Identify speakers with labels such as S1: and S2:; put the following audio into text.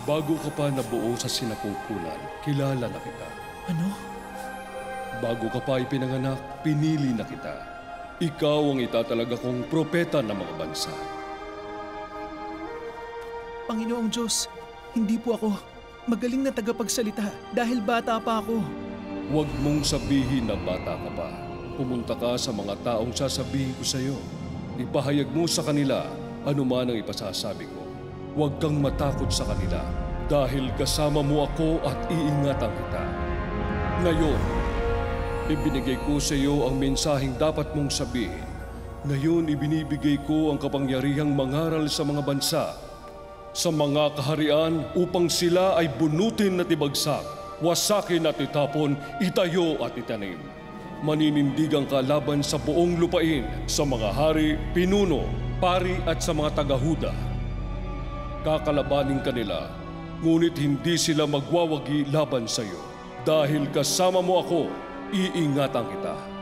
S1: Bago ka pa nabuo sa sinapupunan, kilala na kita.
S2: Ano?
S1: Bago ka pa ipinanganak, pinili na kita. Ikaw ang itatalaga kong propeta ng mga bansa.
S2: Panginoong Diyos, hindi po ako magaling na tagapagsalita dahil bata pa ako.
S1: Huwag mong sabihin na bata ka pa. Pumunta ka sa mga taong sasabihin ko sa iyo. Ipahayag mo sa kanila anuman ang ipasasabi ko. Huwag kang matakot sa kanila dahil kasama mo ako at iingatan kita. Ngayon, ibinigay ko sa iyo ang mensaheng dapat mong sabihin. Ngayon, ibinibigay ko ang kapangyarihang mangaral sa mga bansa, sa mga kaharian upang sila ay bunutin at ibagsak, wasakin at itapon, itayo at itanim. Maninindig ang kalaban sa buong lupain, sa mga hari, pinuno, pari at sa mga taga-Huda. Kakalabanin ka nila, ngunit hindi sila magwawagi laban sa iyo. Dahil kasama mo ako, iingatan kita.